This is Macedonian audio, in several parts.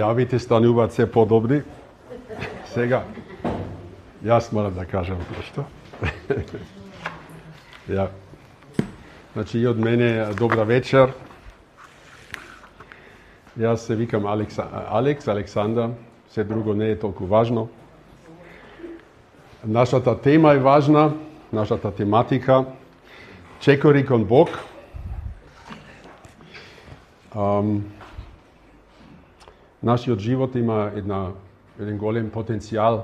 најавите стануваат се подобри. Сега, јас морам да кажам нешто. Ја. Значи, и од мене добра вечер. Јас се викам Александар, се друго не е толку важно. Нашата тема е важна, нашата тематика. Чекори кон Бог. Нашиот живот има еден голем потенцијал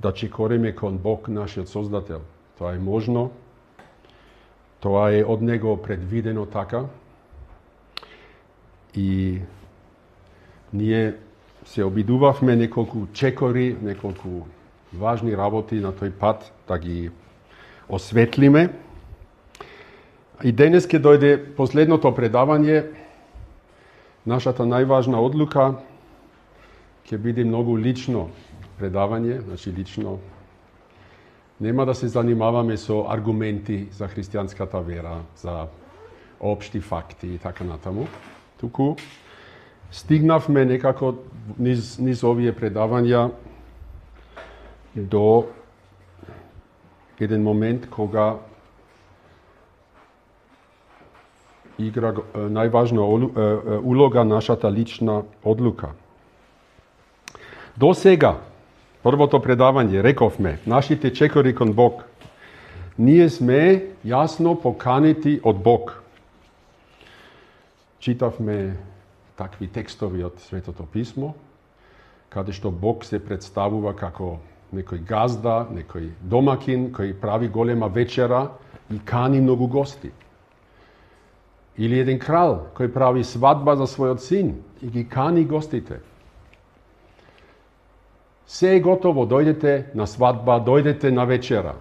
да чекориме кон Бог, нашиот Создател. Тоа е можно. Тоа е од Него предвидено така. И ние се обидувавме неколку чекори, неколку важни работи на тој пат да ги осветлиме. И денес ќе дојде последното предавање. Нашата најважна одлука ќе биде многу лично предавање, значи лично. Нема да се занимаваме со аргументи за христијанската вера, за општи факти и така натаму. Туку стигнавме некако низ овие предавања до еден момент кога игра најважна улога нашата лична одлука. До сега, првото предавање, рековме, нашите чекори кон Бог. Ние сме јасно поканети од Бог. Читавме такви текстови од Светото Писмо, каде што Бог се представува како некој газда, некој домакин, кој прави голема вечера и кани многу гости. Или еден крал кој прави свадба за својот син и ги кани гостите. Се е готово, дојдете на свадба, дојдете на вечера.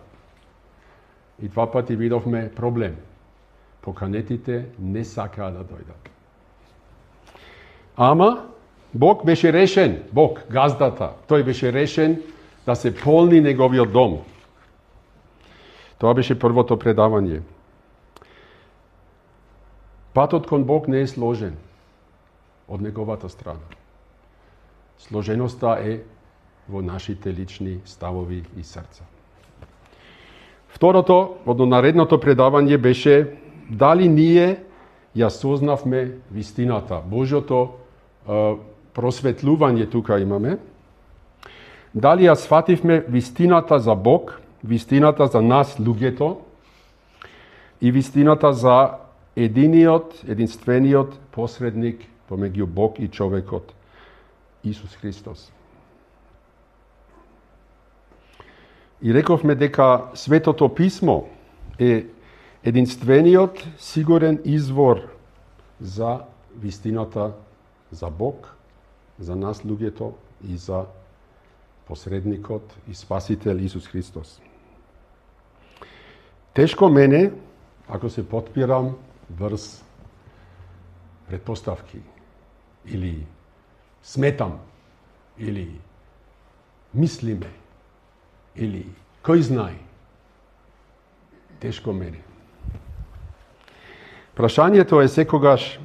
И два пати видовме проблем. Поканетите не сакаа да дојдат. Ама Бог беше решен, Бог, газдата, тој беше решен да се полни неговиот дом. Тоа беше првото предавање. Патот кон Бог не е сложен од неговата страна. Сложеноста е во нашите лични ставови и срца. Второто, од наредното предавање беше дали ние ја сознавме вистината, Божјото просветлување тука имаме. Дали ја свативме вистината за Бог, вистината за нас луѓето и вистината за единствениот посредник помеѓу Бог и човекот, Исус Христос. И рековме дека Светото Писмо е единствениот сигурен извор за вистината за Бог, за нас луѓето и за посредникот и Спасител Исус Христос. Тешко мене, ако се потпирам врз предпоставки, или сметам, или мислиме, или кој знае. Тешко мене. Прашањето е секогаш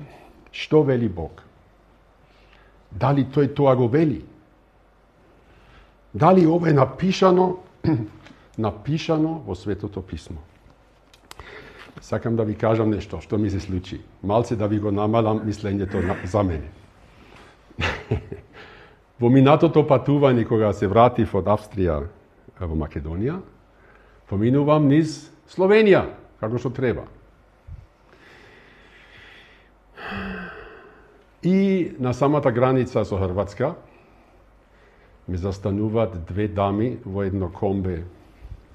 што вели Бог? Дали тој тоа го вели? Дали ова е напишано во Светото Писмо? Сакам да ви кажам нешто што ми се случи. Малце да ви го намалам мислењето за мене. Во минатото патување кога се вратив од Австрија во Македонија, поминувам низ Словенија, како што треба. И на самата граница со Хрватска ме застануваат две дами во едно комбе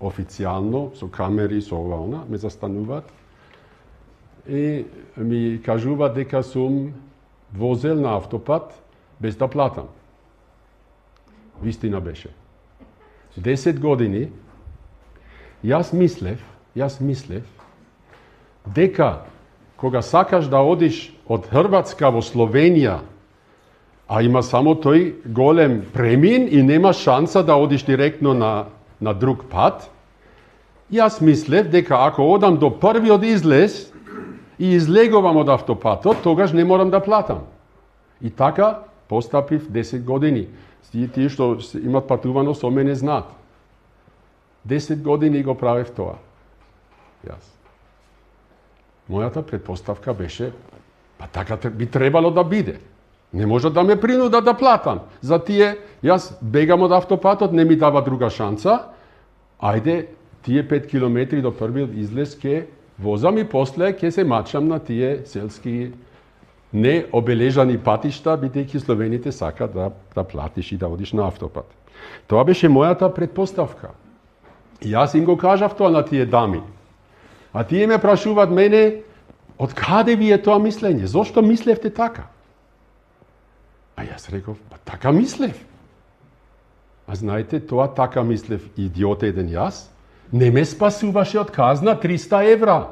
официјално, со камери, со ова она, ме застануваат и ми кажуваат дека сум возел на автопат без да платам. Вистина беше. 10 години јас мислев дека кога сакаш да одиш од Хрватска во Словенија, а има само тој голем премин и нема шанса да одиш директно на друг пат, јас мислев дека ако одам до првиот излез и излегувам од автопатот, тогаш не морам да платам. И така постапив 10 години. Тие што имат патувано со мене знаат. 10 години го правев тоа. Јас. Мојата предпоставка беше, па така би требало да биде. Не може да ме принуда да платам. За тие, јас бегам од автопатот, не ми дава друга шанса. Ајде, тие 5 километри до првиот излез ке возам и после ке се мачам на тие селски необележани патишта, бидејќи словените сакаат да платиш и да одиш на автопат. Тоа беше мојата предпоставка. И јас им го кажав тоа на тие дами. А тие ме прашуваат мене, од каде ви е тоа мислење? Зошто мислевте така? А јас реков, па така мислев. А знаете, тоа така мислев идиот еден јас, не ме спасуваше од казна 300 евра.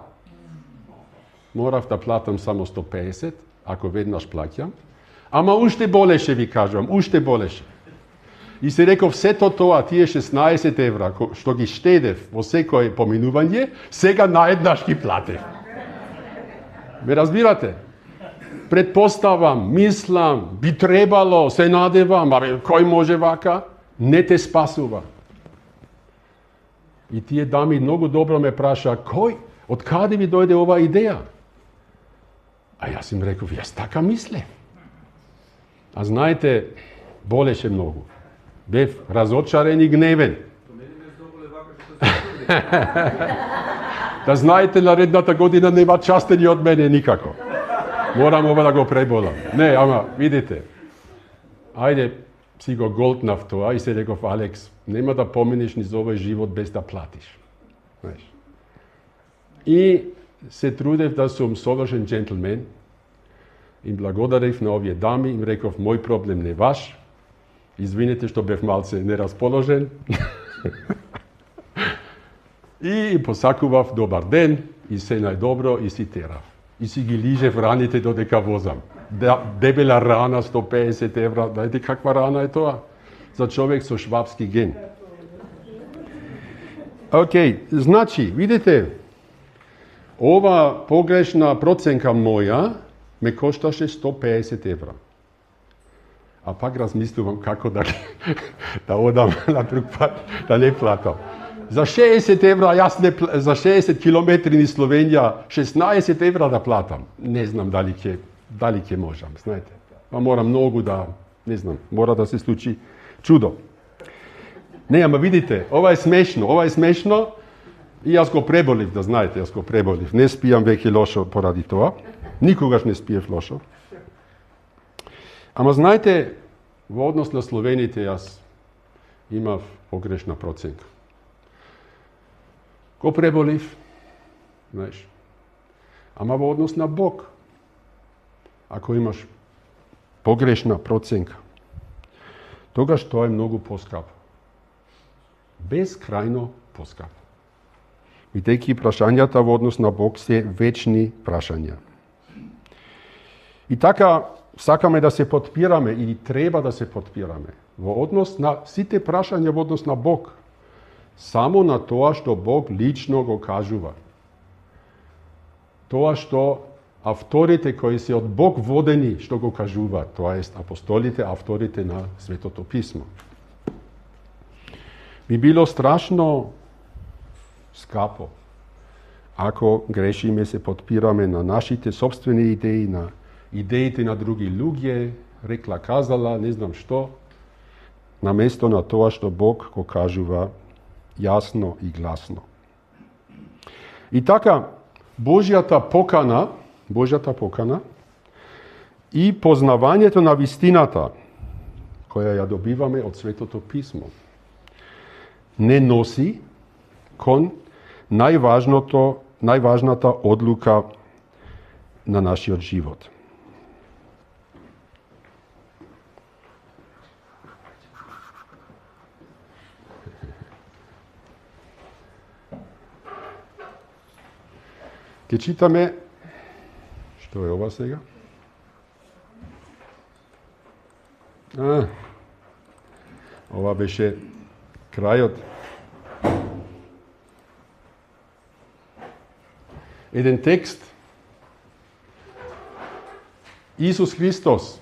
Морав да платам само 150, ако веднаш плаќам. Ама уште болеше, ви кажувам, уште болеше. И се реков, сето тоа, тие 16 евра, што ги штедев во секој поминување, сега наеднаш ги платев. Ме разбирате? Предпоставам, мислам, би требало, се надевам, абе, кој може вака? Не те спасува. И тие дами многу добро ме праша, од каде ви дојде ова идеја? А јас им реков, јас така мислев. А знаете, болеше многу. Бев разочарен и гневен. Да знаете, наредната година нема частени од мене никако. Морам ова да го преболам. Не, ама, видите, ајде, си го голтнав тоа и се реков, Алекс, нема да поминеш низ овој живот без да платиш. Знаеш. И се трудев да сум совршен джентлмен. Им благодарев на овие дами, им реков, мој проблем не ваш. Извинете што бев малце нерасположен. И посакував добар ден, и се најдобро, и си терав. И си ги лижев раните додека возам. Дебела рана, 150 евра, знаете каква рана е тоа? За човек со швабски ген. Океј, значи, видите, ова погрешна проценка моја ме кошташе 150 евра. А пак размислувам како да одам на друг пат, да не платам. За 60 евра, за 60 километри низ Словенија, 16 евра да платам. Не знам дали ќе можам, знаете. Па мора многу да, не знам, мора да се случи чудо. Не, ама видите, ова е смешно, и јас го преболив, да знаете, јас го преболив. Не спијам веќе лошо поради тоа. Никогаш не спиев лошо. Ама знаете, во однос на словените јас имав погрешна проценка. Го преболив, знаеш. Ама во однос на Бог, ако имаш погрешна проценка, тогаш тоа е многу поскапо. Безкрајно поскапо. Бидејќи прашањата во однос на Бог се вечни прашања. И така, сакаме да се потпираме или треба да се потпираме во однос на сите прашања во однос на Бог. Само на тоа што Бог лично го кажува. Тоа што авторите кои се од Бог водени што го кажуваат, тоа е апостолите, авторите на Светото Писмо. Би било страшно скапо ако грешиме се потпираме на нашите собствени идеи, на идеите на други луѓе, рекла казала, не знам што, наместо на тоа што Бог го кажува јасно и гласно. И така, Божјата покана и познавањето на вистината, која ја добиваме од Светото Писмо, не носи кон најважната одлука на нашиот живот. Ке читаме, што е ова сега? Ова беше крајот. Еден текст. Исус Христос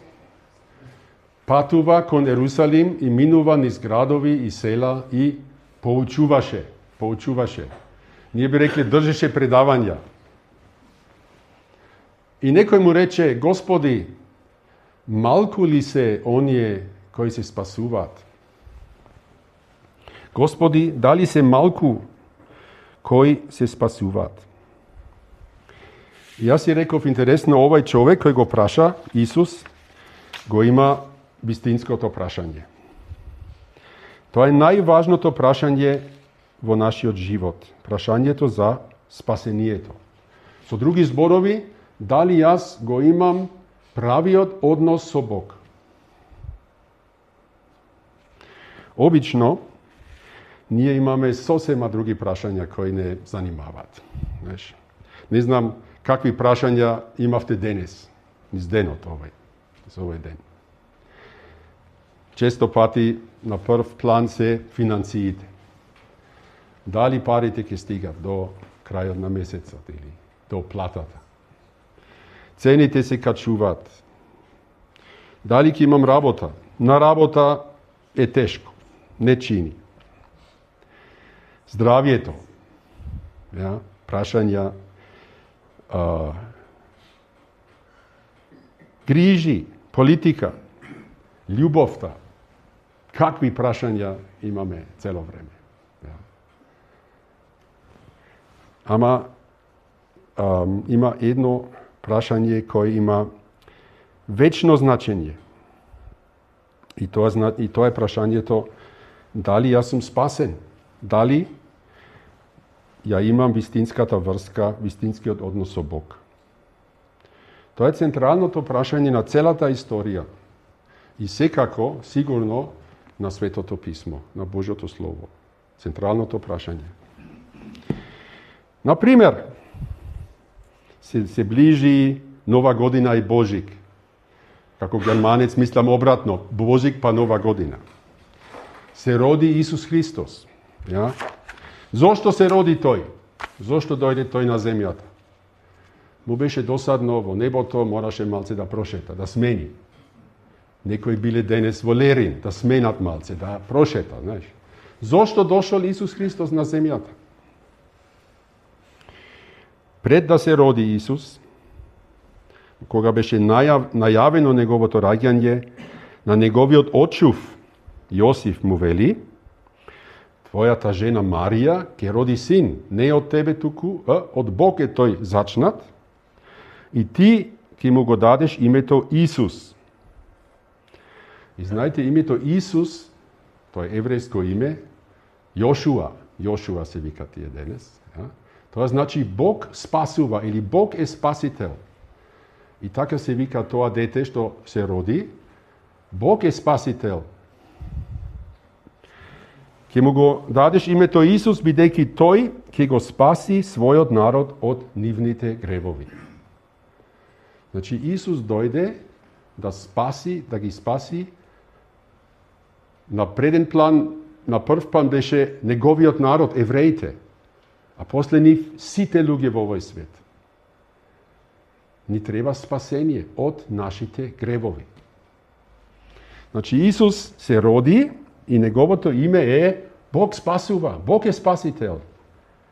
патува кон Ерусалим и минува низ градови и села и поучуваше. Ние би рекли, држеше предавања. И некој му рече, Господи, малку ли се оние кои се спасуваат? Господи, дали се малку кои се спасуваат? И јас си реков, интересно, овај човек кој го праша, Исус, го има вистинското прашање. Тоа е најважното прашање во нашиот живот. Прашањето за спасението. Со други зборови, дали јас го имам правиот однос со Бог? Обично, ние имаме сосема други прашања кои не занимаваат. Не знам какви прашања имавте денес, низ денот овој ден. Често пати на прв план се финансиите. Дали парите ќе стигат до крајот на месецот или до платата? Цените се качуваат. Дали ќе имам работа? На работа е тешко, не чини. Здравието, прашања, грижи, политика, љубовта. Какви прашања имаме цело време? Ама има едно прашање кој има вечно значење. И тоа е прашањето дали јас сум спасен, дали ја имам вистинската врска, вистинскиот однос со Бог. Тоа е централното прашање на целата историја и секако, сигурно, на Светото Писмо, на Божјото Слово. Централното прашање. Например, се ближи Нова година и Божик. Како германец мислам обратно, Божик па Нова година. Се роди Исус Христос. Зошто се роди тој? Зошто дојде тој на земјата? Му беше досадно во небото, мораше малце да прошета, да смени. Некои биле денес во Лерин, да сменат малце, да прошета, знаеш. Зошто дошол Исус Христос на земјата? Пред да се роди Исус, кога беше најавено неговото раѓање, на неговиот очув Јосиф му вели, твојата жена Марија ќе роди син, не од тебе туку, од Бог е тој зачнат, и ти ќе му го дадеш името Исус. И знаете, името Исус, тоа е еврејско име, Јошуа се вика тие денес. Тоа значи Бог спасува или Бог е спасител. И така се вика тоа дете што се роди, Бог е спасител. Ќе му го дадеш името Исус, бидејќи тој ќе го спаси својот народ од нивните гревови. Значи Исус дојде да ги спаси. На преден план, на прв план беше неговиот народ, евреите, а после нив сите луѓе во овој свет. Ни треба спасение од нашите гревови. Значи Исус се роди и неговото име е Бог спасува, Бог е спасител.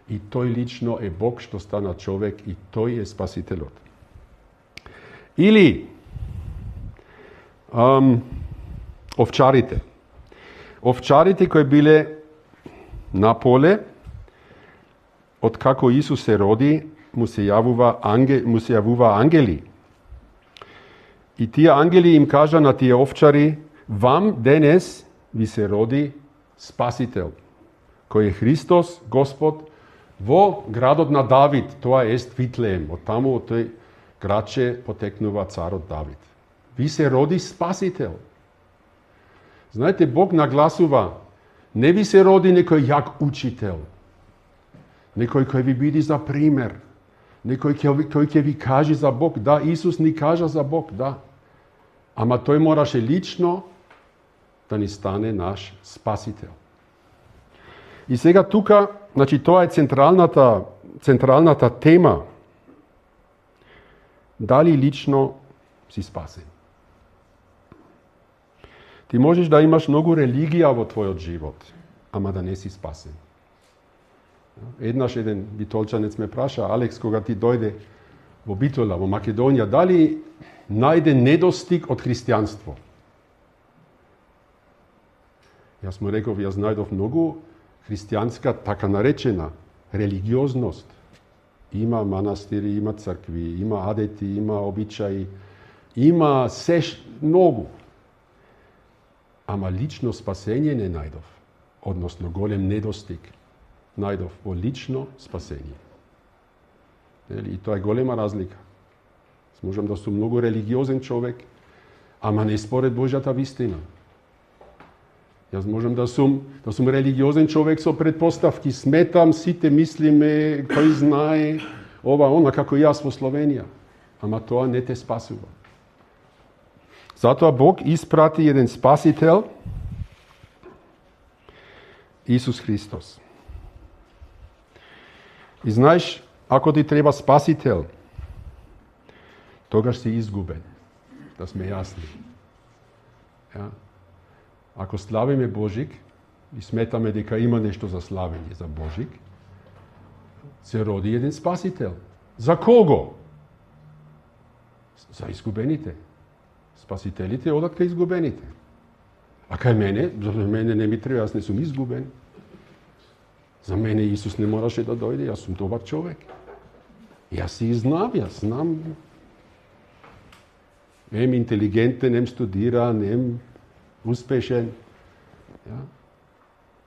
И тој лично е Бог што стана човек и тој е спасителот. Или овчарите. Овчарите кои биле на поле, од како Исус се роди, му се јавува ангели. И тие ангели им кажа на тие овчари, вам денес ви се роди Спасител, кој е Христос, Господ, во градот на Давид, тоа е Витлеем. Од таму од тој градче потекнува царот Давид. Ви се роди Спасител. Знаете, Бог нагласува, не ви се роди некој јак учител, некој кој ви биде за пример, некој кој ќе ви каже за Бог. Да, Исус ни кажа за Бог, да. Ама тој мораше лично да ни стане наш Спасител. И сега тука, значи тоа е централната тема. Дали лично си спасен? Ти можеш да имаш многу религија во твојот живот, ама да не си спасен. Еднаш еден битолчанец ме праша, Алекс, кога ти дојде во Битола, во Македонија, дали најде недостиг од христијанство? Јас му реков, јас најдов многу христијанска, така наречена, религиозност. Има манастири, има цркви, има адети, има обичаи, има многу. Ама лично спасение не најдов. Односно, голем недостиг најдов во лично спасение. И тоа е голема разлика. Можам да сум многу религиозен човек, ама не според Божјата вистина. Јас можам да сум религиозен човек со предпоставки, сметам, сите мислиме, кој знае, ова, она, како јас во Словенија. Ама тоа не те спасува. Затоа Бог испрати еден спасител, Исус Христос. И знаеш, ако ти треба спасител, тогаш си изгубен. Да сме јасни. Ако славиме Божик и сметаме дека има нешто за славење за Божик, се роди еден спасител. За кого? За изгубените. Спасителите одат кај изгубените. А кај мене, за мене не ми треба, јас не сум изгубен. За мене Исус не мораше да дојде, јас сум добар човек. Јас си знам, нем интелигентен, нем студира, нем успешен.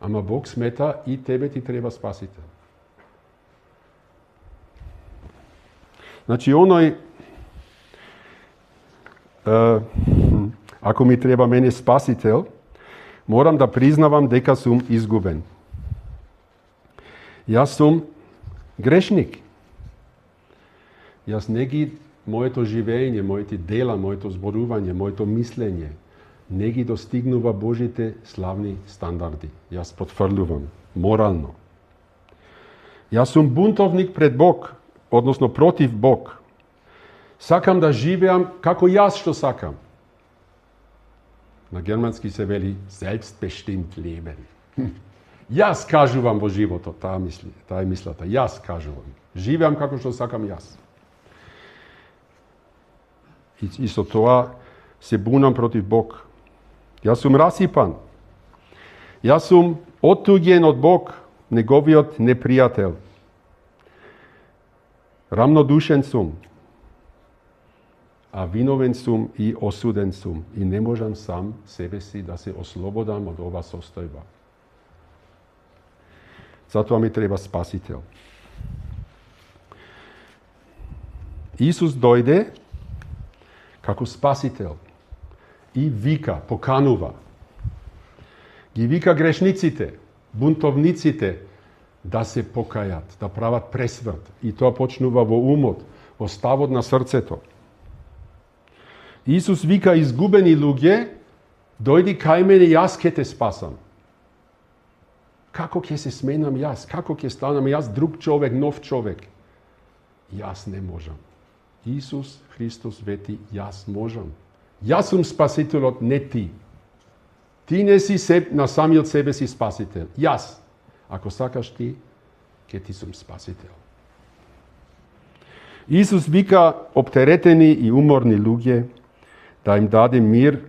Ама Бог смета и тебе ти треба спасител. Значи, оној, ако ми треба мене спасител, морам да признавам дека сум изгубен. Јас сум грешник. Јас не ги моето живење, моите дела, моето зборување, моето мислење не ги достигнува Божите славни стандарди. Јас потврдувам морално. Јас сум бунтовник пред Бог, односно против Бог. Сакам да живеам како јас што сакам. На германски се вели selbstbestimmt leben. Јас кажувам во животот, таа е мислата. Јас кажувам. Живеам како што сакам јас. И со тоа се бунам против Бог. Јас сум расипан. Јас сум оттуѓен од Бог, неговиот непријател. Рамнодушен сум. А виновен сум и осуден сум. И не можам сам себе си да се ослободам од ова состојба. Затоа ми треба спасител. Исус дојде како спасител и вика, поканува. Ги вика грешниците, бунтовниците да се покајат, да прават пресврт. И тоа почнува во умот, во ставот на срцето. Исус вика изгубени луѓе, дојди кај мене, јас ќе те спасам. Како ќе се сменам јас? Како ќе станам јас друг човек, нов човек? Јас не можам. Исус Христос вети, јас можам. Јас сум спасителот, не ти. Ти не си на самиот себе си спасител. Јас. Ако сакаш ти, ќе ти сум спасител. Исус вика оптеретени и уморни луѓе да им даде мир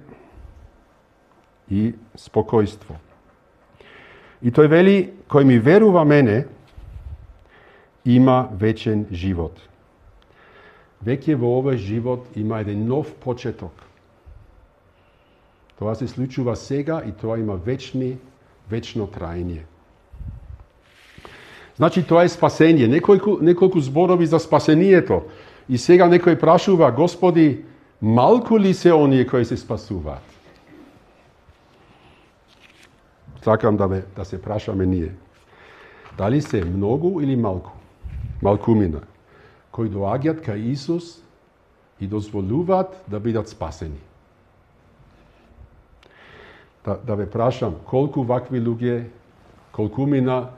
и спокојство. И тој вели, кој ми верува мене, има вечен живот. Веќе во овој живот има еден нов почеток. Тоа се случува сега и тоа има вечно траење. Значи, тоа е спасение. Неколку зборови за спасението. И сега некој прашува, Господи, малку ли се оние кои се спасуваат? Сакам да се прашаме ние. Дали се многу или малку? Малкумина. Кои доаѓаат кај Исус и дозволуваат да бидат спасени. Да ве прашам, колку вакви луѓе, колкумина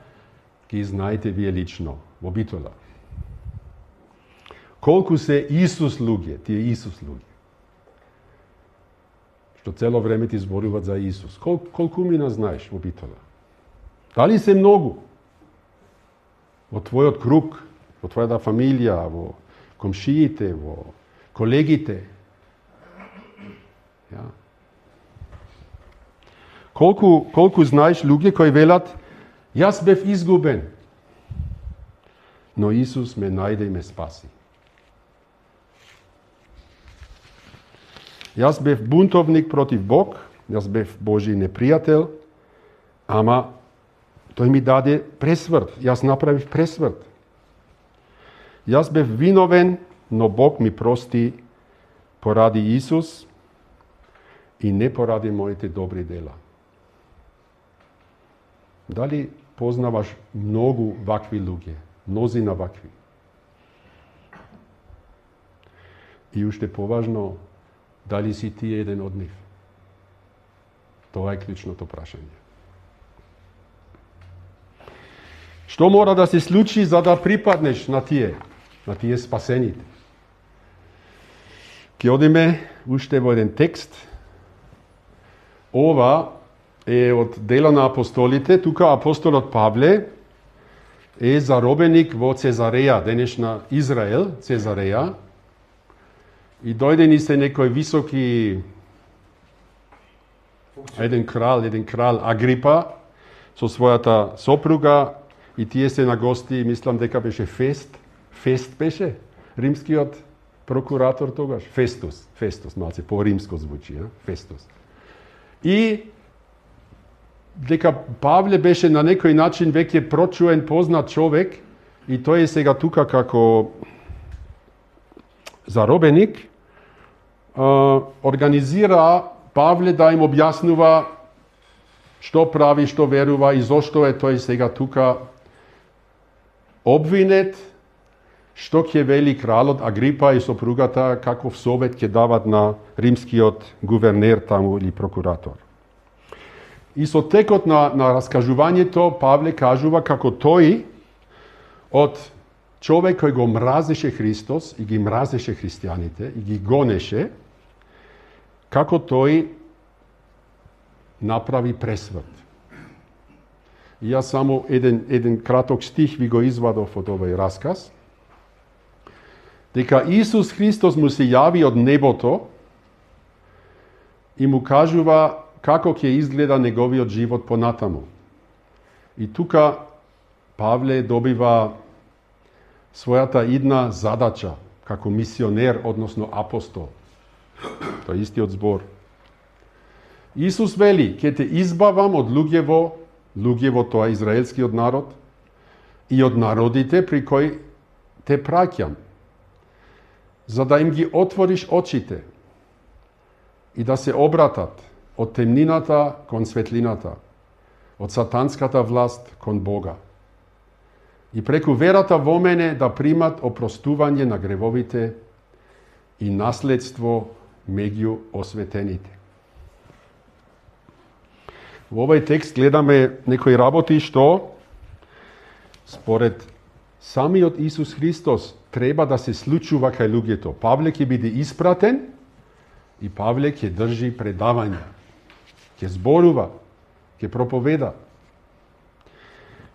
ги знаете вие лично во Битола? Колку се Исус луѓе, тие Исус луѓе? што цело време ти зборуваат за Исус. Колку мина знаеш во Битола? Дали се многу? Во твојот круг, во твојата фамилија, во комшиите, во колегите. Ja. Колку знаеш луѓе кои велат, јас бев изгубен, но Исус ме најде и ме спаси. Јас бев бунтовник против Бог, јас бев Божи непријател, ама тој ми даде пресврт, јас направив пресврт. Јас бев виновен, но Бог ми прости поради Исус и не поради моите добри дела. Дали познаваш многу вакви луѓе, мнозина вакви? И уште поважно, дали си ти еден од нив? Тоа е клучното прашање. Што мора да се случи за да припаднеш на тие спасените? Ке одиме уште во еден текст. Ова е од Дела на апостолите. Тука апостолот Павле е заробеник во Цезареја, денешна Израел, Цезареја. И дојде ни се некој високи еден крал Агрипа со својата сопруга и тие се на гости, мислам дека беше Фест беше, римскиот прокуратор тогаш, Фестус, малце по-римско звучи, Фестус. И дека Павле беше на некој начин веќе прочуен, познат човек и тој е сега тука како заробеник, организира Павле да им објаснува што прави, што верува и зошто е тој сега тука обвинет, што ќе вели кралот Агрипа и сопругата, каков совет ќе дават на римскиот гувернер таму или прокуратор. И со текот на раскажувањето Павле кажува како тој од човек кој го мразеше Христос и ги мразеше христијаните и ги гонеше, како тој направи пресврт. И јас само еден краток стих ви го извадов од овој расказ. Дека Исус Христос му се јави од небото и му кажува како ќе изгледа неговиот живот понатаму. И тука Павле добива својата идна задача како мисионер, односно апостол. Тоа е истиот збор. Исус вели, ќе те избавам од луѓево тоа израелскиот народ и од народите при кои те праќам, за да им ги отвориш очите и да се обратат од темнината кон светлината, од сатанската власт кон Бога. И преку верата во мене да примат опростување на гревовите и наследство меѓу осветените. Во овој текст гледаме некои работи што според самиот Исус Христос треба да се случува кај луѓето. Павле ќе биде испратен и Павле ќе држи предавања, ќе зборува, ќе проповеда.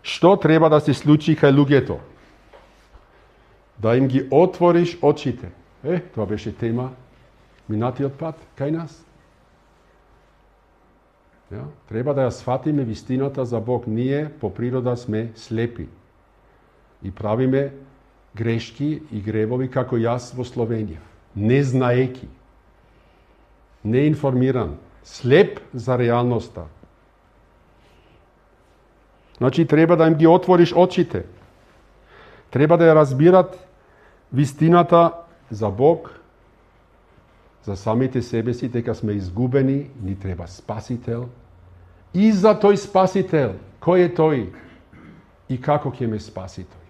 Што треба да се случи кај луѓето? Да им ги отвориш очите. Тоа беше тема минатиот пат кај нас. Треба да ја сватиме вистината за Бог. Ние по природа сме слепи и правиме грешки и гревови како јас во Словенија. Не знаеки, не информиран, слеп за реалноста. Значи, треба да им ги отвориш очите. Треба да ја разбират вистината за Бог, за самите себе си, дека сме изгубени, ни треба спасител. И за тој спасител, кој е тој и како ќе ме спаси тој.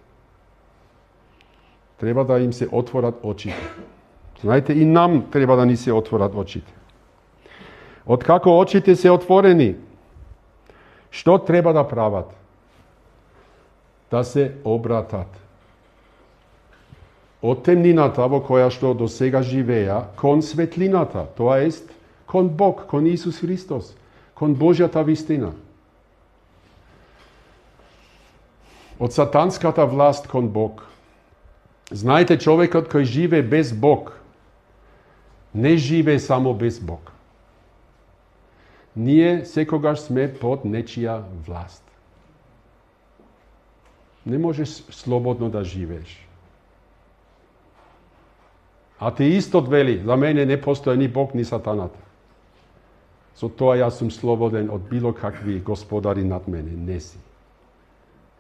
Треба да им се отворат очите. Знаете, и нам треба да ни се отворат очите. Откако очите се отворени, што треба да прават? Да се обратат од темнината во која што до сега живеа кон светлината, тоа ест Кон Бог, кон Исус Христос, кон Божјата вистина. Од сатанската власт кон Бог. Знаете, човекот кој живее без Бог, не живее само без Бог. Ние секогаш сме под нечија власт. Не можеш слободно да живееш. Атеистот вели, за мене не постои ни Бог, ни сатаната. Со тоа јас сум слободен од било какви господари над мене. Не си.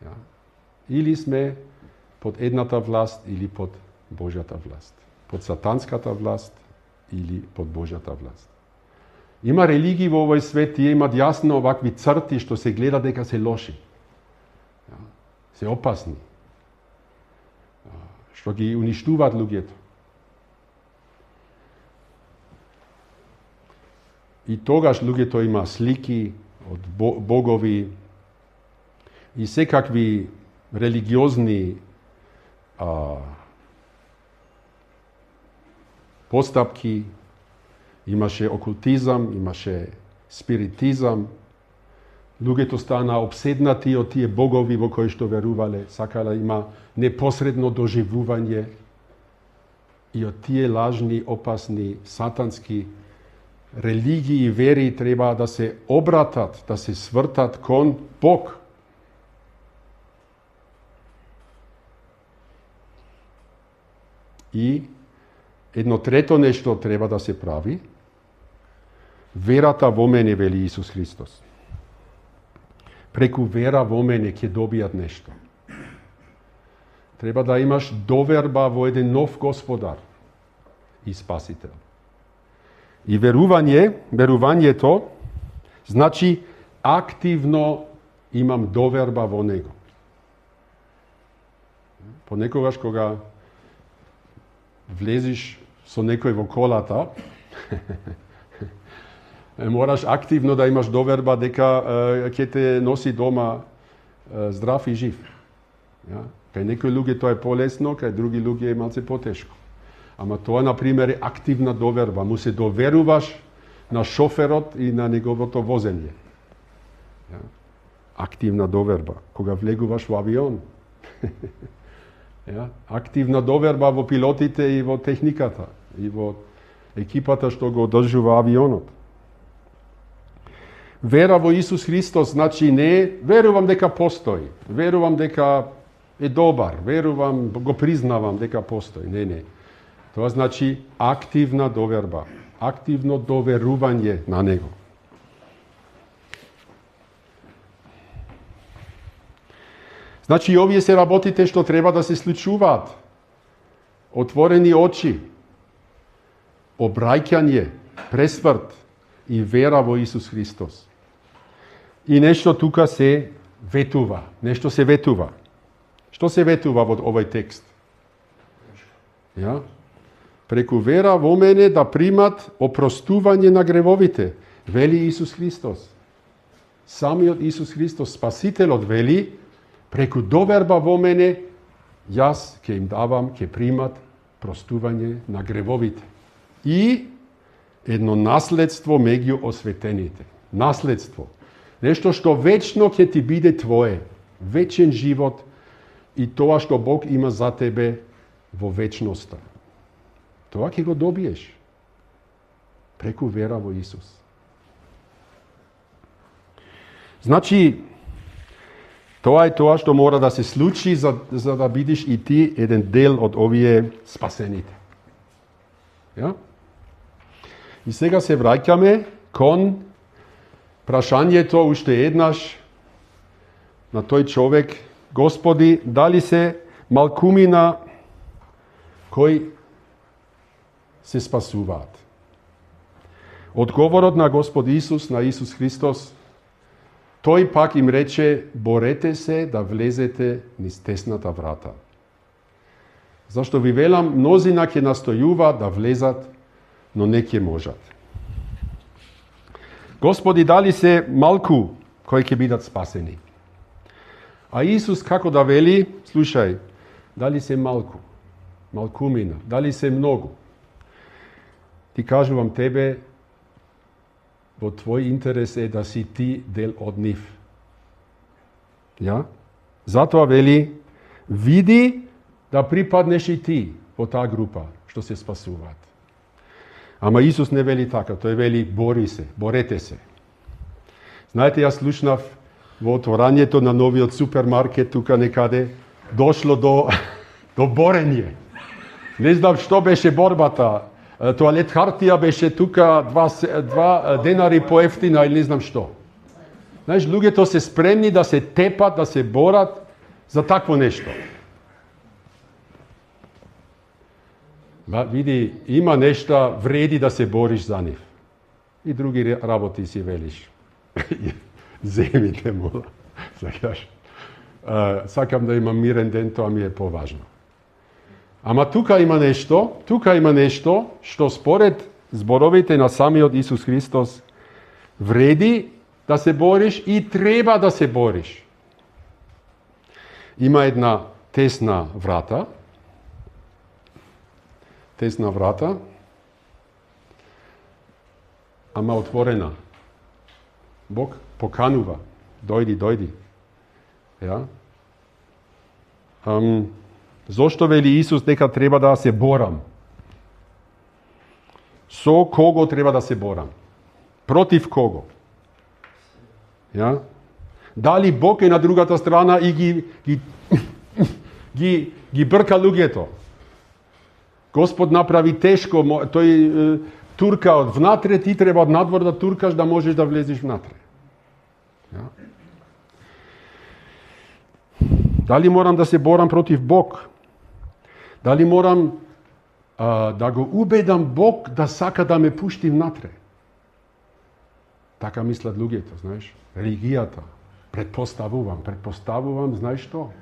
Ja? Или сме под едната власт, или под Божјата власт. Под сатанската власт, или под Божјата власт. Има религии во овој свет, тие имат јасно овакви црти што се гледа дека се лоши. Ja? Се опасни. Што ги уништуваат луѓето. И тогаш луѓето има слики од богови и секакви религиозни постапки. Имаше окултизам, имаше спиритизам. Луѓето стана обседнати од тие богови во кои што верувале, сакале има непосредно доживување и од тие лажни, опасни, сатански религии и вери треба да се обратат, да се свртат кон Бог. И едно трето нешто треба да се прави. Верата во мене, вели Исус Христос. Преку вера во мене ќе добијат нешто. Треба да имаш доверба во еден нов Господар и Спасител. И верувањето, значи активно имам доверба во Него. Понекогаш кога влезиш со некој во колата, мораш активно да имаш доверба дека ќе те носи дома здрав и жив. Ja? Кај некои луѓе тоа е полесно, кај други луѓе е малце потешко. Ама тоа, например, е активна доверба. Му се доверуваш на шоферот и на неговото возење. Ja? Активна доверба. Кога влегуваш во авион. Ja? Активна доверба во пилотите и во техниката. И во екипата што го одржува авионот. Вера во Исус Христос значи не верувам дека постои. Верувам дека е добар. Верувам, го признавам дека постои. Не. Тоа значи активна доверба, активно доверување на Него. Значи, овие се работите што треба да се случуваат. Отворени очи, обраќање, пресврт и вера во Исус Христос. И нешто тука се ветува. Нешто се ветува. Што се ветува во овој текст? Ja? Преку вера во мене да примат опростување на гревовите, вели Исус Христос. Самиот Исус Христос, Спасителот, вели, преку доверба во мене, јас ќе им давам, ќе примат простување на гревовите. И едно наследство меѓу осветените. Наследство. Нешто што вечно ќе ти биде твое. Вечен живот и тоа што Бог има за тебе во вечноста. Тоа ќе го добиеш преку вера во Исус. Значи, тоа е тоа што мора да се случи за да бидеш и ти еден дел од овие спасените. Ja? И сега се враќаме кон прашањето уште еднаш на тој човек: Господи, дали се малкумина кои се спасуваат? Одговорот на Господ Исус, на Исус Христос, тој пак им рече: борете се да влезете низ тесната врата. Зашто ви велам, мнозина ќе настојуваат да влезат, но не ќе можат. Господи, дали се малку кои ќе бидат спасени? А Исус како да вели? Слушај, дали се малку? Малкумина. Дали се многу? Ти кажувам тебе, во твој интерес е да си ти дел од нив. Ја? Затоа вели, види да припаднеш и ти во таа група што се спасуваат. Ама Исус не вели така, тој вели бори се, борете се. Знаете, јас слушнав во отворањето на новиот супермаркет тука некаде, дошло до борење. Не знам што беше борбата. Тоалет хартија беше тука 2 денари поевтина или не знам што. Знаеш, луѓето се спремни да се тепат, да се борат за такво нешто. Види, има нешта вреди да се бориш за нив. И други работи си велиш. Земите мола. Сакам да имам мирен ден, тоа ми е поважно. Ама тука има нешто што според зборовите на самиот Исус Христос вреди да се бориш и треба да се бориш. Има една тесна врата, ама отворена. Бог поканува. Дојди. Ја? Зошто вели Исус дека треба да се борам? Со кого треба да се борам? Против кого? Ја? Дали Бог е на другата страна и ги брка луѓето? Господ направи тешко, тој турка од внатре, ти треба од надвор да туркаш да можеш да влезеш внатре. Ja? Дали морам да се борам против Бог? Дали морам да го убедам Бог да сака да ме пушти внатре? Така мислат луѓето, знаеш? Религијата. Предпоставувам, знаеш што?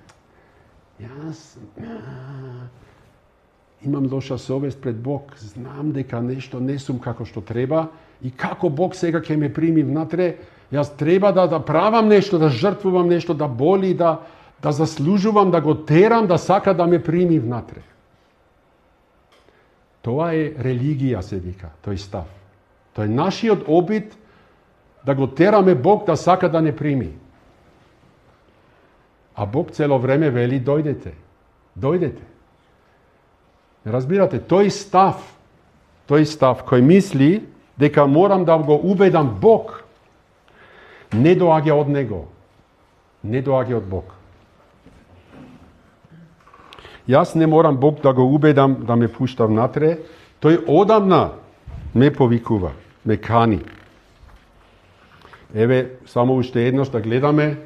Јас имам лоша совест пред Бог, знам дека нешто не сум како што треба и како Бог сега ќе ме прими внатре, јас треба да правам нешто, да жртвувам нешто, да боли, да заслужувам, да го терам, да сака да ме прими внатре. Тоа е религија, се вика, тој став. Тој е нашиот обид да го тераме Бог да сака да не прими. А Бог цело време вели дојдете. Разбирате, тој став кој мисли дека морам да го убедам Бог, не доаѓа од него. Не доаѓа од Бог. Јас не морам Бог да го убедам да ме пушта внатре, тој одамна ме повикува, ме кани. Еве, само уште еднош да гледаме,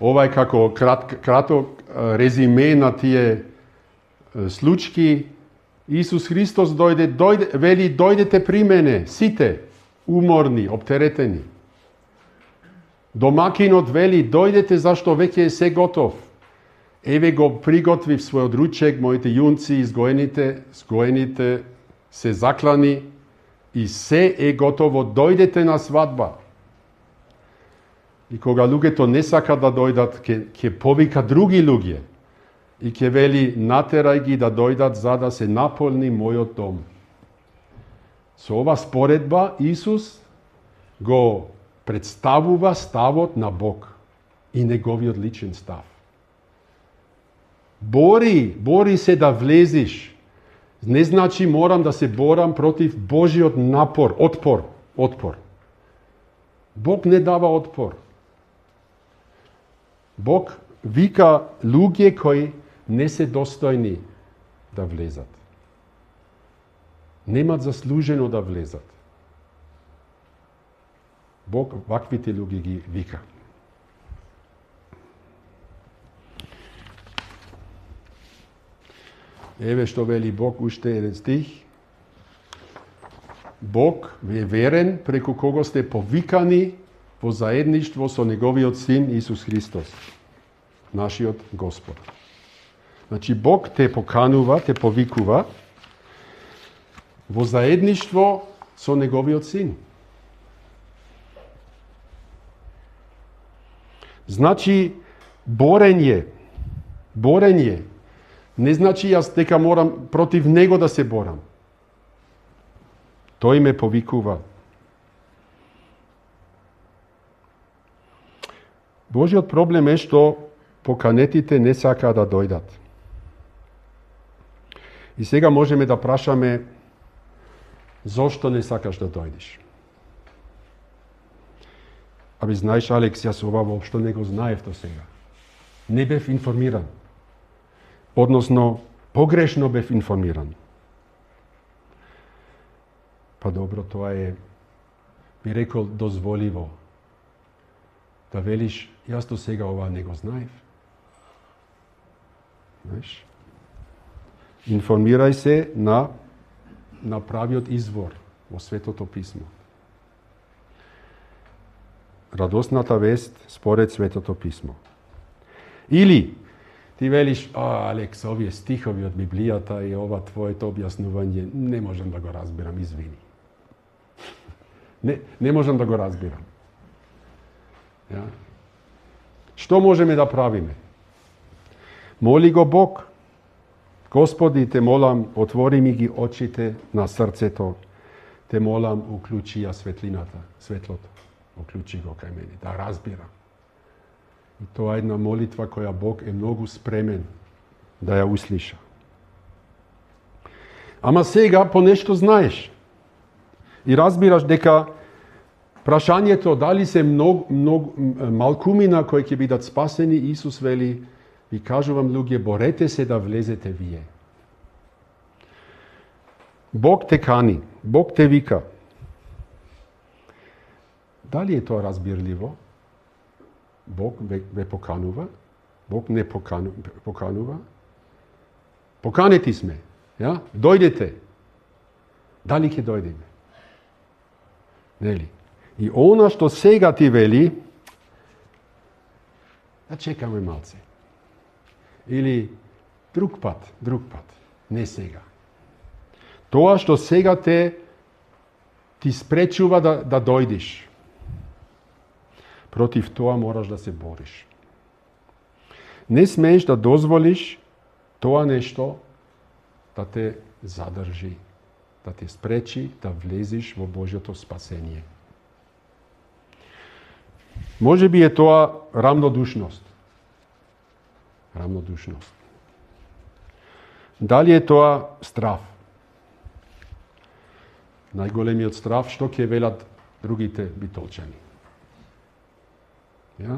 ова е како краток резиме на тие случки. Исус Христос вели дојдете при мене, сите уморни, оптеретени. Домакинот вели дојдете зашто веќе е се готов. Еве го приготвив својот ручек, моите јунци изгоените се заклани и се е готово, дојдете на свадба. И кога луѓето не сакат да дојдат, ќе повика други луѓе и ќе вели натерај ги да дојдат за да се наполни мојот дом. Со ова споредба Исус го представува ставот на Бог и неговиот личен став. Бори се да влезиш. Не значи морам да се борам против Божиот напор, отпор. Бог не дава отпор. Бог вика луѓе кои не се достојни да влезат. Немат заслужено да влезат. Бог ваквите луѓе ги вика. Еве што вели Бог, уште еден стих. Бог е верен преку кого сте повикани во заедништво со неговиот син Исус Христос, нашиот Господ. Значи Бог те поканува, те повикува во заедништво со неговиот син. Значи борење не значи јас дека морам против него да се борам. Тој ме повикува. Божиот проблем е што поканетите не сакаат да дојдат. И сега можеме да прашаме зошто не сакаш да дојдеш? Аби знаеш, Алекс, јас ова воопшто не го знаев до сега. Не бев информиран. Односно, погрешно бев информиран. Па добро, тоа е, би рекол, дозволиво. Да велиш, јас до сега ова не го знаев. Знаеш? Информирај се на правиот извор во Светото Писмо. Радосната вест според Светото Писмо. Или ти велиш, Алекс, овие стихови од Библијата и ова твоето објаснување не можам да го разбирам, извини. Не можам да го разбирам. Ja. Што можеме да правиме? Моли го Бог. Господи, те молам, отвори ми ги очите на срцето. Те молам, уклучи ја светлината, светлото. Уклучи го кај мене, да разбирам. И тоа е една молитва која Бог е многу спремен да ја услиша. Ама сега по нешто знаеш. И разбираш дека прашањето дали се малкумина кои ќе бидат спасени, Исус вели, ви кажувам луѓе, борете се да влезете вие. Бог те кани, Бог те вика. Дали е тоа разбирливо? Бог ве поканува? Бог не поканува? Поканети сме. Ja? Дојдете. Дали ќе дојдеме? Нели? И она што сега ти вели, да чекаме малце. Или друг пат, не сега. Тоа што сега ти спречува да дојдеш. Против тоа мораш да се бориш. Не смееш да дозволиш тоа нешто да те задржи, да те спречи да влезеш во Божјото спасение. Може би е тоа рамнодушност. Рамнодушност. Дали е тоа страв? Најголемиот страв, што ќе велат другите битолчани? Ja?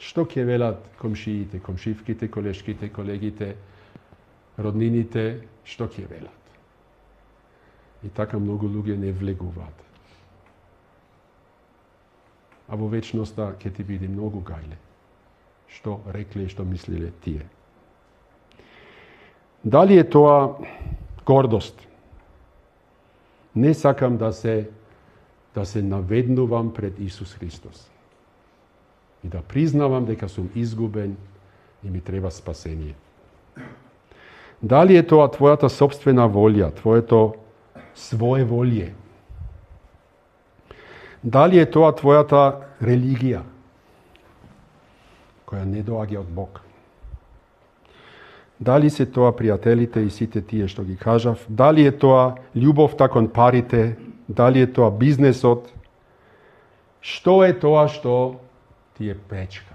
Што ќе велат комшиите, комшивките, колешките, колегите, роднините, што ќе велат? И така многу луѓе не влегуваат. А во вечноста ќе ти биде многу гајле. Што рекле и што мислиле тие. Дали е тоа гордост? Не сакам да се наведнувам пред Исус Христос. И да признавам дека сум изгубен и ми треба спасение. Дали е тоа твојата собствена волја, твоето своеволие? Дали е тоа твојата религија, која не доаѓа од Бог? Дали се тоа пријателите и сите тие што ги кажав? Дали е тоа љубовта кон парите? Дали е тоа бизнесот? Што е тоа што ти е пречка?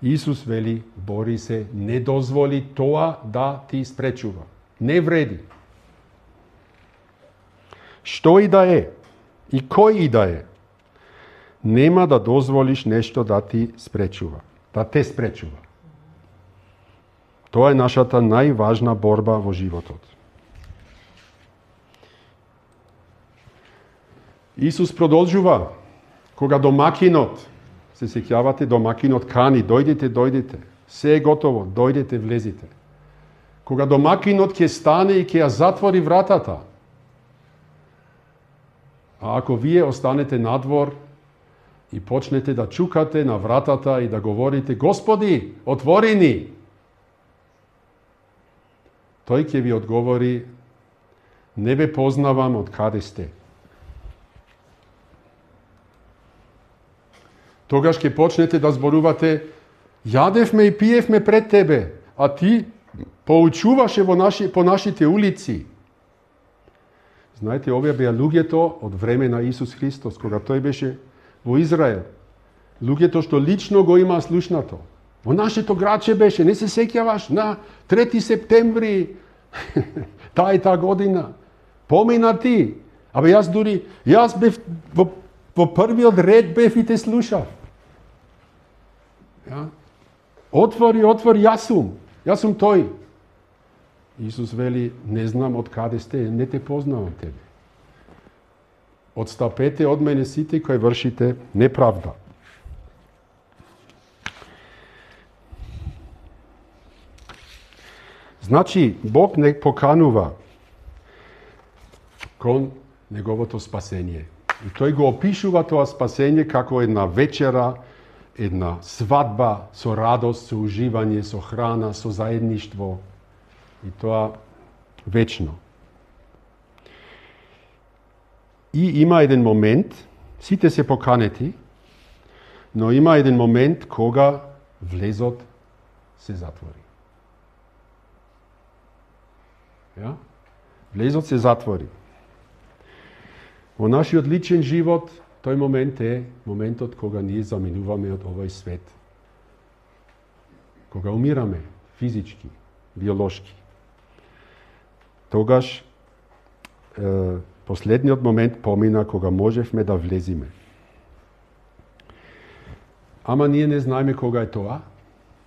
Исус вели, бори се, не дозволи тоа да ти спречува. Не вреди. Што и да е, и кој и да е, нема да дозволиш нешто да ти спречува, да те спречува. Тоа е нашата најважна борба во животот. Исус продолжува, кога домакинот, се сеќавате, домакинот кани, дојдете, се е готово, дојдете, влезите. Кога домакинот ќе стане и ќе ја затвори вратата, а ако вие останете надвор и почнете да чукате на вратата и да говорите, Господи, отвори ни, тој ќе ви одговори, не ве познавам од каде сте. Тогаш ќе почнете да зборувате, јадевме и пиевме пред тебе, а ти поучуваше по нашите улици. Знаете, овие беа луѓето од време на Исус Христос, кога тој беше во Израел. Луѓето што лично го има слушнато. Во нашето градче беше, не се сеќаваш, на 3 септември, таа и таа година. Помина ти. Абе јас бев во првиот ред бев и те слушав. Ja? Отвори, јас сум тој. Исус вели, не знам од каде сте, не те познавам тебе. Отстапете од мене сите кои вршите неправда. Значи, Бог не поканува кон неговото спасение. И тој го опишува тоа спасение како една вечера, една свадба со радост, со уживање, со храна, со заедништво. И тоа вечно. И има еден момент, сите се поканети, но има еден момент кога влезот се затвори. Ja? Влезот се затвори. Во нашиот личен живот, тој момент е моментот кога ние заминуваме од овој свет. Кога умираме физички, биолошки. Тогаш последниот момент помина кога можевме да влезиме. Ама ние не знаеме кога е тоа,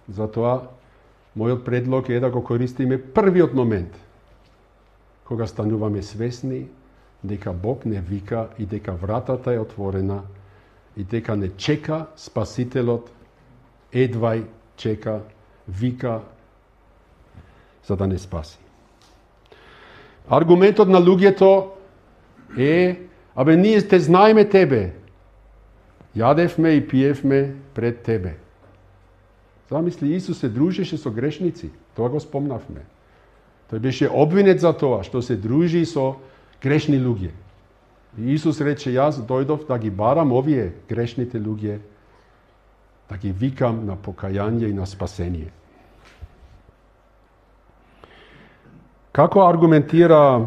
затоа мојот предлог е да го користиме првиот момент, кога стануваме свесни дека Бог не вика и дека вратата е отворена и дека не чека Спасителот, едвај чека, вика за да не спаси. Аргументот на луѓето е, абе ние те знаеме тебе, јадевме и пиевме пред тебе. Замисли, Исус се дружеше со грешници, тоа го спомнавме. Тој беше обвинет за тоа, што се дружи со грешни луѓе. И Исус рече, јас дојдов да ги барам овие грешните луѓе, да ги викам на покаяние и на спасение. Како аргументира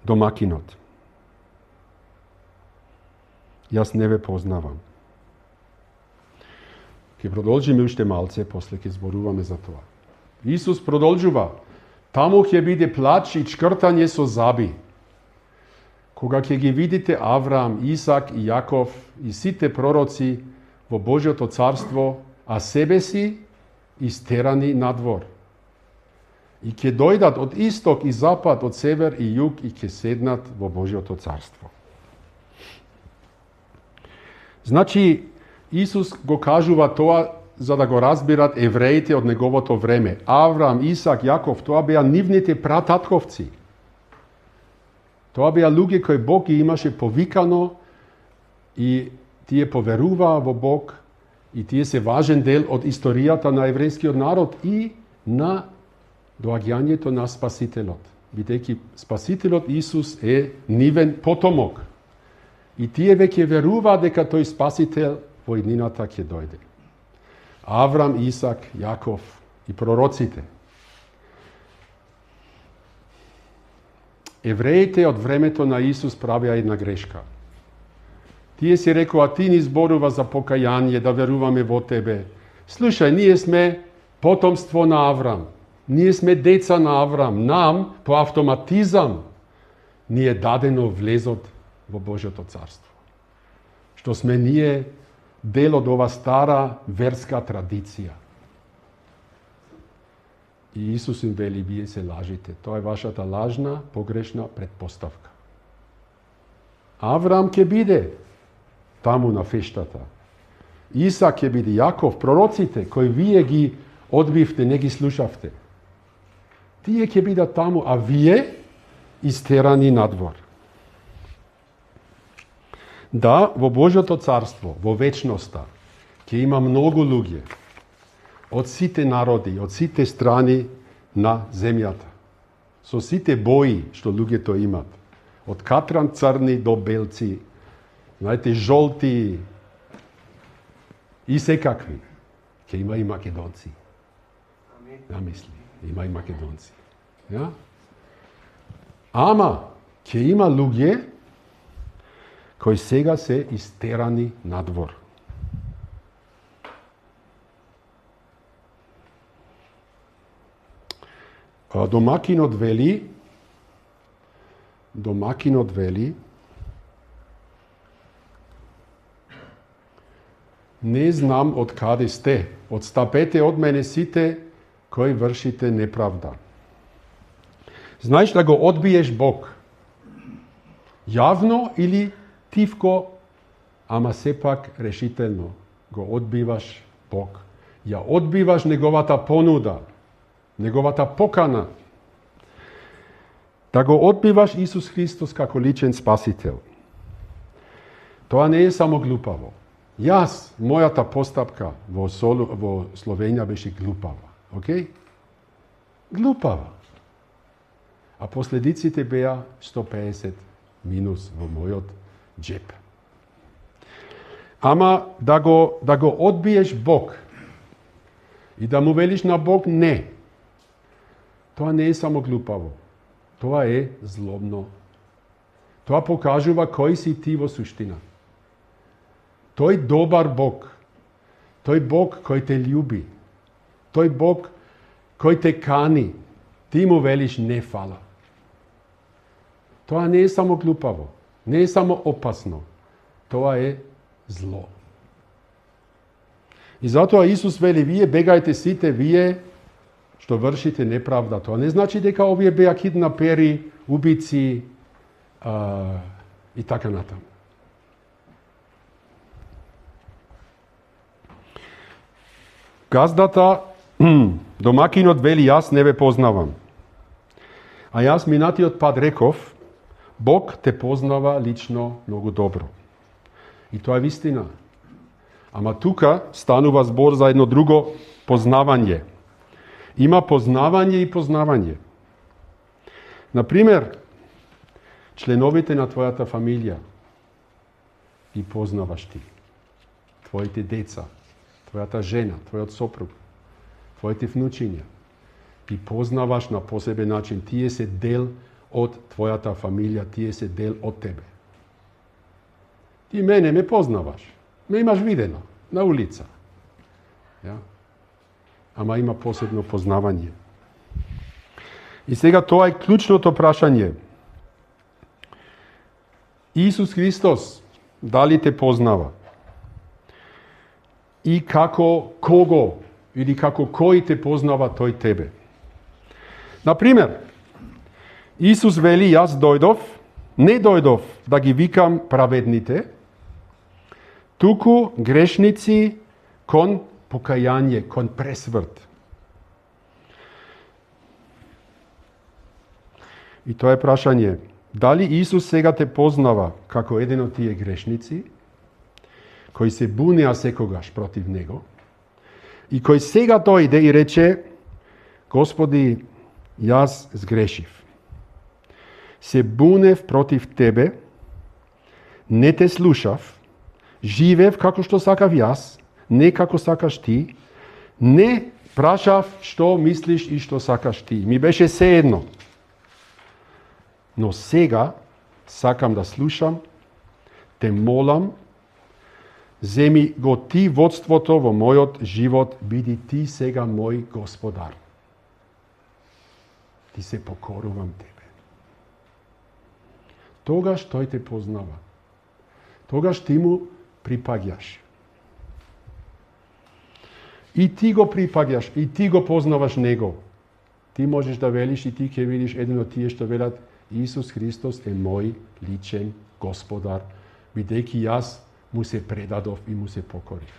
домакинот? Јас не ве познавам. Ке продолжиме уште малце, после ке зборуваме за тоа. Исус продолжува. Таму ќе биде плач и чкртање со заби. Кога ќе ги видите Авраам, Исак и Јаков и сите пророци во Божјото царство, а себе си истерани надвор. И ќе дојдат од исток и запад, од север и југ и ќе седнат во Божјото царство. Значи, Исус го кажува тоа за да го разбират евреите од неговото време. Авраам, Исак, Јаков, тоа беа нивните прататковци. Тоа беа луѓе кои Бог ги имаше повикано и тие поверуваа во Бог и тие се важен дел од историјата на еврејскиот народ и на доаѓањето на Спасителот. Бидејќи Спасителот Исус е нивен потомок. И тие веќе веруваа дека тој Спасител во иднината ќе дојде. Аврам, Исак, Јаков и пророците. Евреите од времето на Исус правеа една грешка. Тие си рекоа, ти ни зборува за покаяние, да веруваме во тебе. Слушај, ние сме потомство на Аврам. Ние сме деца на Аврам. Нам, по автоматизам, ни е дадено влезот во Божјото царство. Што сме ние дел од ова стара верска традиција. И Исус им вели, вие се лажите. Тоа е вашата лажна, погрешна предпоставка. Аврам ќе биде таму на фештата. Исак ќе биде, Јаков, пророците, кои вие ги одбивте, не ги слушавте. Тие ќе бидат таму, а вие истерани надвор. Да, во Божјото царство, во вечноста, ќе има многу луѓе од сите народи, од сите страни на земјата. Со сите бои што луѓето имат. Од катран црни до белци, знаете, жолти и секакви. Ќе има и македонци. Намисли, има и македонци. Ja? Ама, ќе има луѓе кои сега се истерани надвор. Домакинот вели, не знам од каде сте, одстапете од мене сите кои вршите неправда. Знаеш да го одбиеш Бог, јавно или тивко, ама сепак решително го одбиваш Бог. Ја одбиваш неговата понуда, неговата покана. Да го одбиваш Исус Христос како личен спасител. Тоа не е само глупаво. Јас, мојата постапка во Словенија беше глупава. Океј? Глупава. А последиците беа 150 минус во мојот джеп. Ама да го одбиеш Бог и да му велиш на Бог не, тоа не е само глупаво. Тоа е злобно. Тоа покажува кој си ти во суштина. Тој добар Бог, тој Бог кој те љуби, тој Бог кој те кани, ти му велиш не фала. Тоа не е само глупаво, не е само опасно, тоа е зло. И затоа Исус вели, вие бегајте сите, вие што вршите неправда. Тоа не значи дека овие беа киднапери, убици и така натаму. Газдата, домакинот вели, јас не ве познавам. А јас минатиот пат реков, Бог те познава лично многу добро. И тоа е вистина. Ама тука станува збор за едно друго познавање. Има познавање и познавање. Например, членовите на твојата фамилија ги познаваш ти. Твоите деца, твојата жена, твојот сопруг, твоите внучиња. Ги познаваш на посебен начин. Тие се дел од твојата фамилија, тие се дел од тебе. Ти мене ме познаваш. Ме имаш видено на улица. Ja? Ама има посебно познавање. И сега тоа е клучното прашање. Исус Христос дали те познава? И како кого или како кој те познава тој тебе? Например, Исус вели, јас не дојдов да ги викам праведните, туку грешници кон покајање, кон пресврт. И тоа е прашање, дали Исус сега те познава како еден од тие грешници, кои се бунеа секогаш против Него, и кој сега дојде и рече, Господи, јас сгрешив. Се бунев против Тебе, не те слушав, живеев како што сакав јас, не како сакаш ти, не прашав што мислиш и што сакаш ти. Ми беше сеедно. Но сега сакам да слушам, те молам, земи го ти водството во мојот живот, биди ти сега мој Господар. Ти се покорувам тебе. Тогаш тој те познава. Тогаш ти му припаѓаш. И ти го припаѓаш, и ти го познаваш Него. Ти можеш да велиш и ти ќе видиш еден од тие што велат Исус Христос е мој личен Господар, бидејќи јас му се предадов и му се покорив.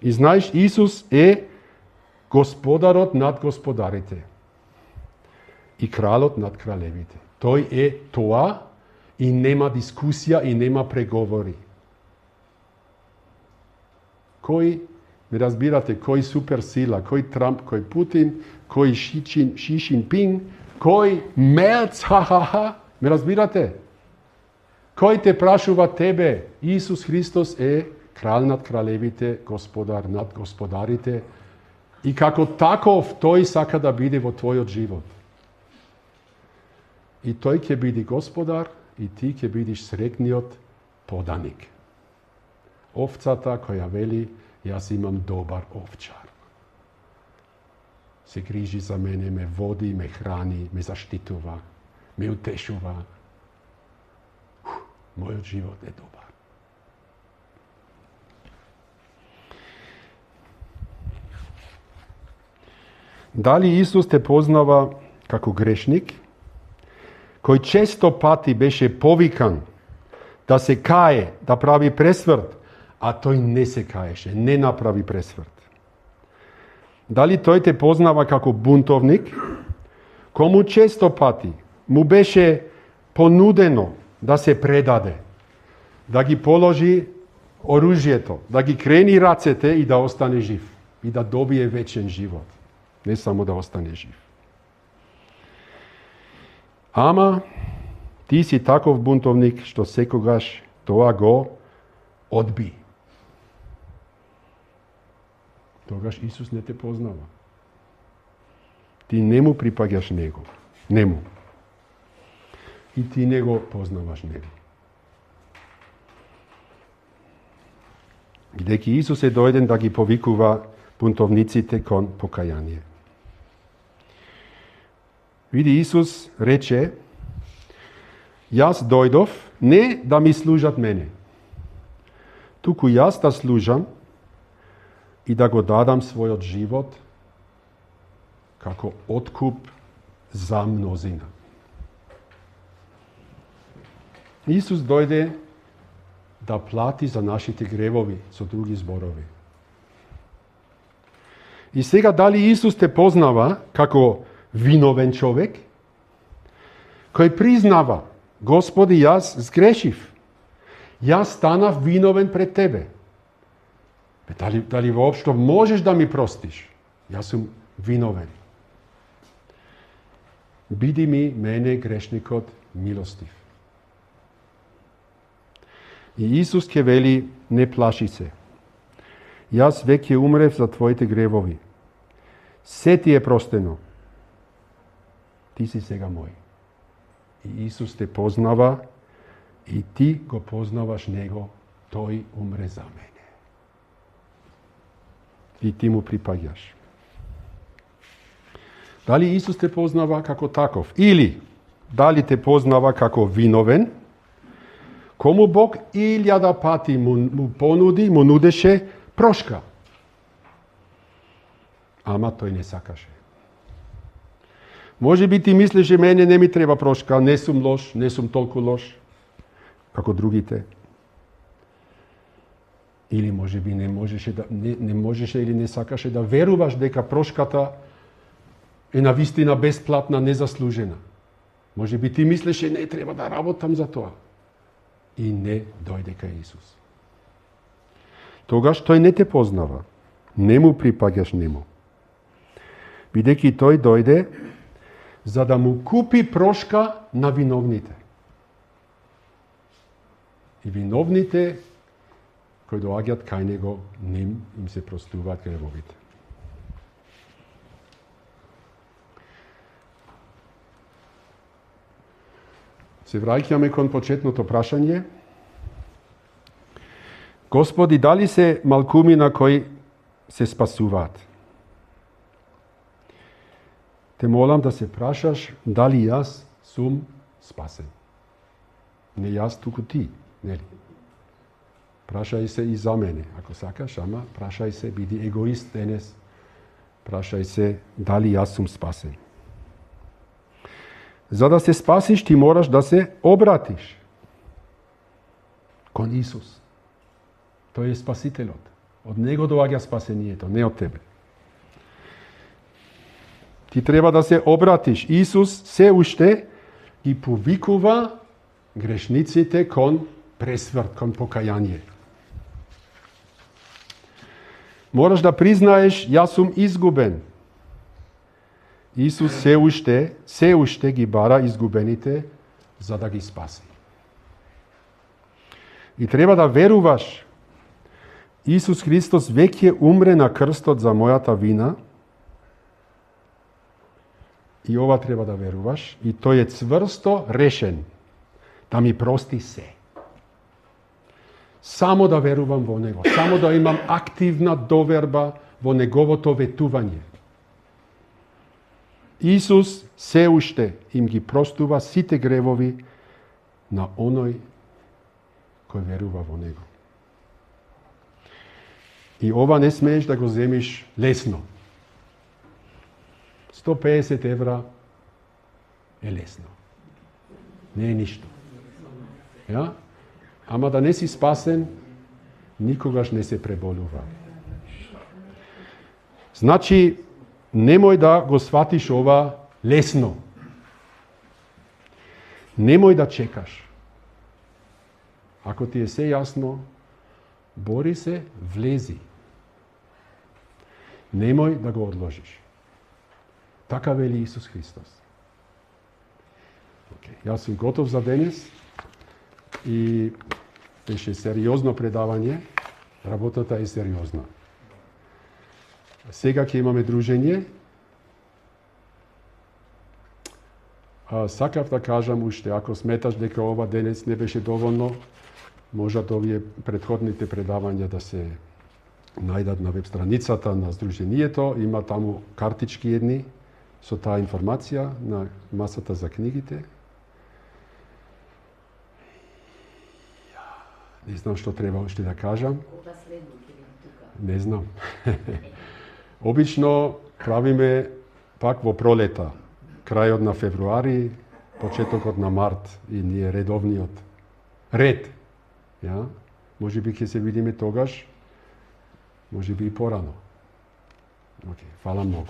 И знаеш, Исус е Господарот над господарите и кралот над кралевите. Тој е тоа и нема дискусија и нема преговори. Кој, ме разбирате, кој суперсила, кој Трамп, кој Путин, кој Ши Шинпинг, кој Мерц, ме разбирате? Кој те прашува тебе? Исус Христос е крал над кралевите, господар над господарите и како таков тој сака да биде во твојот живот. И тој ќе биде господар и ти ќе бидеш срекниот поданик. Овцата која вели, јас имам добар овчар. Се грижи за мене, ме води, ме храни, ме заштитува, ме утешува. Мојот живот е добар. Дали Исус те познава како грешник, кој често пати беше повикан да се кае, да прави пресврт, а тој не се каеше, не направи пресврт? Дали тој те познава како бунтовник, кому често пати му беше понудено да се предаде, да ги положи оружјето, да ги крени рацете и да остане жив, и да добие вечен живот, не само да остане жив? Ама ти си таков бунтовник што секогаш тоа го одби. Тогаш Исус не те познава. Ти не му припаѓаш него. Нему. И ти не го познаваш него. Бидејќи Исус е дојден да ги повикува бунтовниците кон покаяние. Види, Исус рече, јас дојдов не да ми служат мене, туку јас да служам и да го дадам својот живот како откуп за мнозина. Исус дојде да плати за нашите гревови, со други зборови. И сега дали Исус те познава како виновен човек, кој признава, Господи, јас сгрешив. Јас станав виновен пред Тебе. Дали воопшто можеш да ми простиш? Јас сум виновен. Биди ми, мене, грешникот, милостив. И Исус ќе вели, не плаши се. Јас веќе умрев за твоите гревови. Се ти е простено. Ти си сега мој. И Исус те познава и ти го познаваш него. Тој умре за мене. И ти му припаѓаш. Дали Исус те познава како таков? Или дали те познава како виновен, кому Бог 1000 пати му понуди, му нудеше прошка. Ама тој не сакаше. Може би ти мислиш, мене не ми треба прошка, не сум лош, не сум толку лош, како другите. Или може би не можеше или не сакаше да веруваш дека прошката е навистина бесплатна, незаслужена. Може би ти мислеше, не треба да работам за тоа. И не дојде кај Исус. Тогаш тој не те познава, не му припаѓаш нему. Бидејќи тој дојде за да му купи прошка на виновните. И виновните кои доаѓаат кај него, им се простуваат гревовите. Се враќаме кон почетното прашање. Господи, дали се малкумина кои се спасуваат? Те молам да се прашаш дали јас сум спасен. Не јас, туку ти, нели? Прашај се и за мене, ако сакаш, ама прашај се, биди егоист денес. Прашај се дали јас сум спасен. За да се спасиш, ти мораш да се обратиш кон Исус. Тој е спасителот. Од него доаѓа спасението, не од тебе. Ти треба да се обратиш. Исус се уште ги повикува грешниците кон пресврт, кон покаяние. Мораш да признаеш, јас сум изгубен. Исус се уште ги бара изгубените за да ги спаси. И треба да веруваш. Исус Христос веќе умре на крстот за мојата вина и ова треба да веруваш, и тој е цврсто решен да ми прости се. Само да верувам во него, само да имам активна доверба во неговото ветување. Исус се уште им ги простува сите гревови на оној кој верува во него. И ова не смееш да го земиш лесно. 150 евра е лесно. Не е ништо. Ја? Ама да не си спасен, никогаш не се преболува. Значи, немој да го сватиш ова лесно. Немој да чекаш. Ако ти е се јасно, бори се, влези. Немој да го одложиш. Така вели Исус Христос. Јас сум готов за денес и беше сериозно предавање. Работата е сериозна. Сега ќе имаме дружење. Сакав да кажам уште, ако сметаш дека ова денес не беше доволно, можат овие претходните предавања да се најдат на веб страницата на Сдруженијето. Има таму картички едни со таа информација на масата за книгите. Не знам што треба уште да кажам. Не знам. Обично правиме пак во пролета, крајот на февруари, почетокот на март, и ние редовниот ред. Ја? Може би ќе се видиме тогаш, може би и порано. Фала многу.